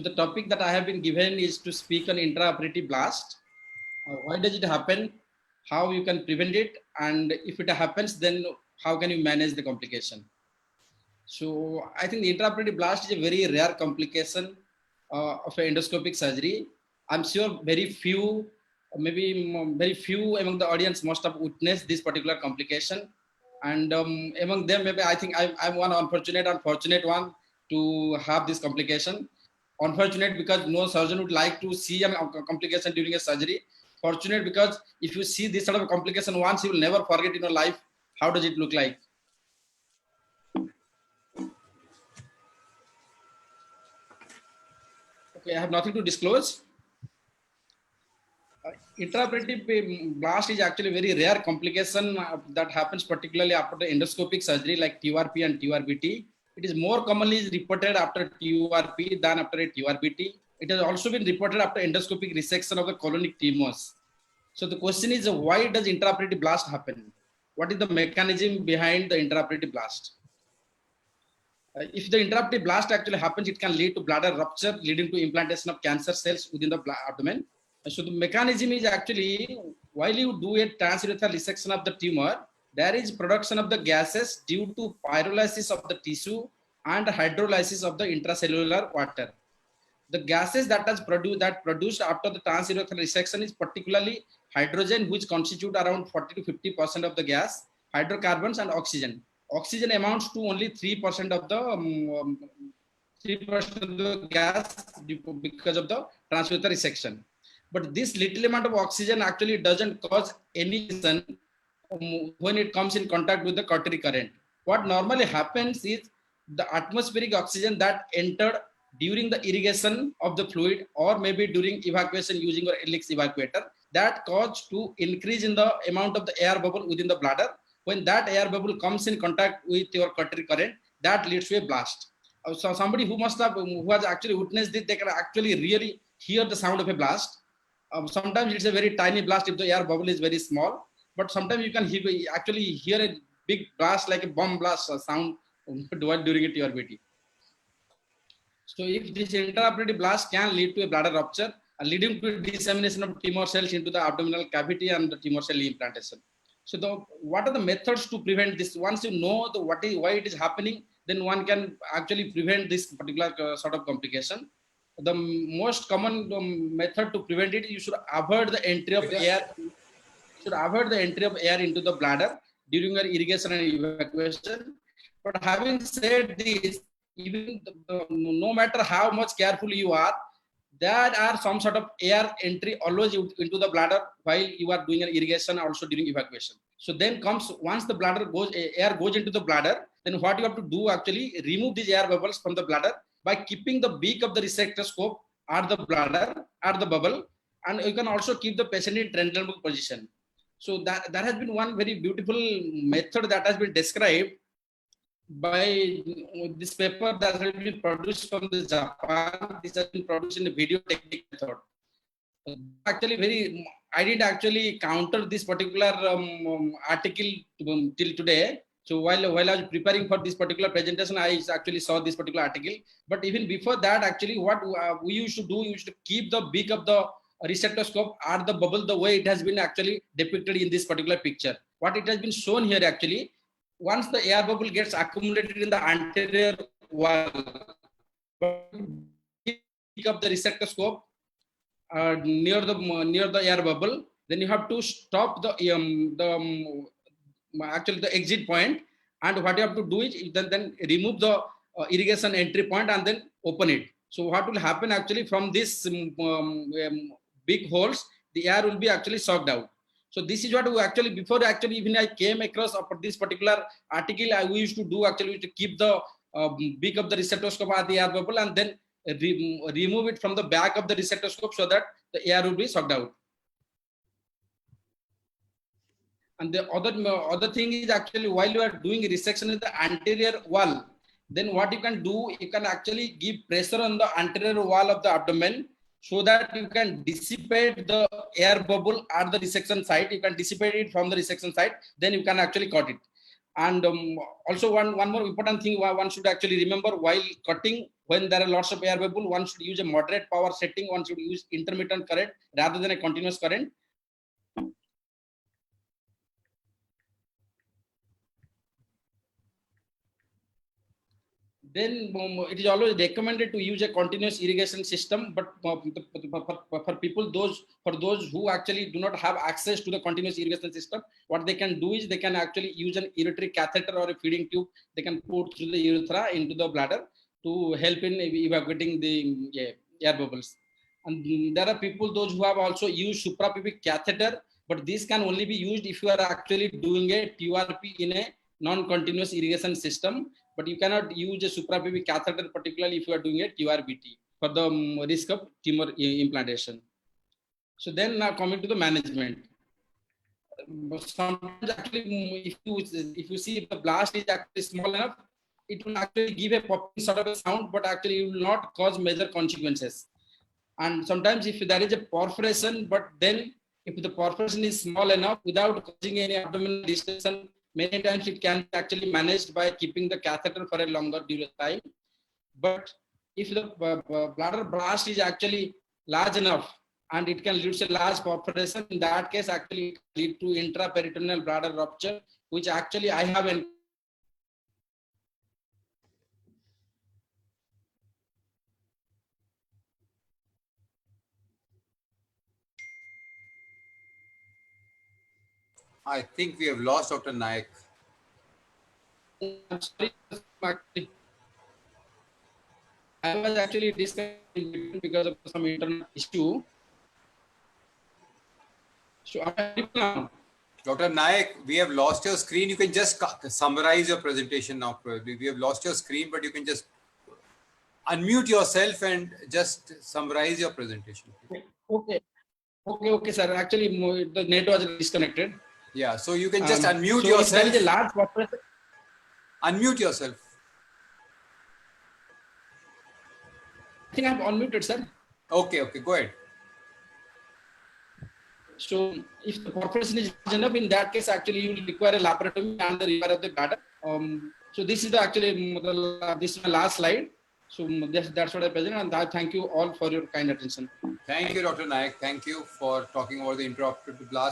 The topic that I have been given is to speak on intraoperative blast. Why does it happen? How you can prevent it? And if it happens, then how can you manage the complication? So I think the intraoperative blast is a very rare complication of endoscopic surgery. I'm sure very few, maybe very few among the audience must have witnessed this particular complication. And among them, maybe I think I'm one unfortunate one to have this complication. Unfortunate because no surgeon would like to see a complication during a surgery. Fortunate because if you see this sort of complication once, you will never forget in your life. How does it look like? Okay, I have nothing to disclose. Intraoperative blast is actually a very rare complication that happens particularly after the endoscopic surgery like TURP and TURBT. It is more commonly reported after TURP than after a TURBT. It has also been reported after endoscopic resection of the colonic tumors. So the question is, why does intraoperative blast happen? What is the mechanism behind the intraoperative blast? If the intraoperative blast actually happens, it can lead to bladder rupture, leading to implantation of cancer cells within the abdomen. So the mechanism is actually, while you do a transurethral resection of the tumor, there is production of the gases due to pyrolysis of the tissue and hydrolysis of the intracellular water. The gases that produced after the transurethral resection is particularly hydrogen, which constitute around 40 to 50% of the gas, hydrocarbons, and oxygen. Oxygen amounts to only 3% of the 3% of the gas because of the transurethral resection. But this little amount of oxygen actually doesn't cause any lesion when it comes in contact with the cautery current. What normally happens is the atmospheric oxygen that entered during the irrigation of the fluid or maybe during evacuation using your Elix evacuator, that caused to increase in the amount of the air bubble within the bladder. When that air bubble comes in contact with your cautery current, that leads to a blast. So somebody who has actually witnessed this, they can actually really hear the sound of a blast. Sometimes it's a very tiny blast if the air bubble is very small, but sometimes you can actually hear a big blast like a bomb blast sound during a TURBT. So if this intraoperative blast can lead to a bladder rupture, leading to dissemination of tumor cells into the abdominal cavity and the tumor cell implantation. So what are the methods to prevent this? Once you know why it is happening, then one can actually prevent this particular sort of complication. The most common method to prevent it, you should avoid the entry of air. Should avoid the entry of air into the bladder during your irrigation and evacuation. But having said this, even no matter how much careful you are, there are some sort of air entry always into the bladder while you are doing an irrigation, also during evacuation. So then comes, once the air goes into the bladder, then what you have to do actually, remove these air bubbles from the bladder by keeping the beak of the resectoscope at the bladder, at the bubble, and you can also keep the patient in transdermal position. So that has been one very beautiful method that has been described by this paper that has been produced from the Japan. This has been produced in the video technique method. Actually, I didn't actually counter this particular article till today. So while I was preparing for this particular presentation, I actually saw this particular article. But even before that, actually, what we used to do, we used to keep the beak of the resectoscope at the bubble the way it has been actually depicted in this particular picture. What it has been shown here actually, once the air bubble gets accumulated in the anterior wall, beak of the resectoscope near the air bubble, then you have to stop the exit point, and what you have to do is then remove the irrigation entry point and then open it. So what will happen actually, from this big holes, the air will be actually sucked out. So this is what we actually, before actually even I came across this particular article, we used to do actually to keep the beak of the resectoscope at the air bubble and then remove it from the back of the resectoscope so that the air will be sucked out. And the other thing is actually, while you are doing resection in the anterior wall, then what you can do, you can actually give pressure on the anterior wall of the abdomen so that you can dissipate the air bubble at the resection site. You can dissipate it from the resection site, then you can actually cut it. And also one more important thing one should actually remember while cutting, when there are lots of air bubble, one should use a moderate power setting. One should use intermittent current rather than a continuous current. Then it is always recommended to use a continuous irrigation system. But for people, those who actually do not have access to the continuous irrigation system, what they can do is they can actually use an ureteric catheter or a feeding tube. They can put through the urethra into the bladder to help in evacuating the air bubbles. And there are people, those who have also used suprapubic catheter, but this can only be used if you are actually doing a TURP in a non-continuous irrigation system. But you cannot use a suprapubic catheter, particularly if you are doing a TURBT, for the risk of tumor implantation. So then now coming to the management. Sometimes actually, if you see if the blast is actually small enough, it will actually give a popping sort of a sound, but actually it will not cause major consequences. And sometimes if there is a perforation, but then if the perforation is small enough without causing any abdominal distension, many times it can be actually managed by keeping the catheter for a longer duration time. But if the bladder blast is actually large enough and it can lead to a large perforation, in that case actually it lead to intraperitoneal bladder rupture, which actually I have an I think we have lost Dr. Naik. I'm sorry, actually, I was actually disconnected because of some internet issue. So am I audible now? Dr. Naik, we have lost your screen. You can just summarize your presentation now. Probably we have lost your screen, but you can just unmute yourself and just summarize your presentation. Okay, sir. Actually, the net was disconnected. Yeah, so you can just unmute so yourself. If there is a large population, unmute yourself. I think I'm unmuted, sir. Okay, go ahead. So if the population is large enough, in that case, actually you will require a laparotomy and the repair of the bladder. So this is this is my last slide. So that's what I present, and I thank you all for your kind attention. Thank you, Dr. Naik. Thank you for talking about the intraoperative blast.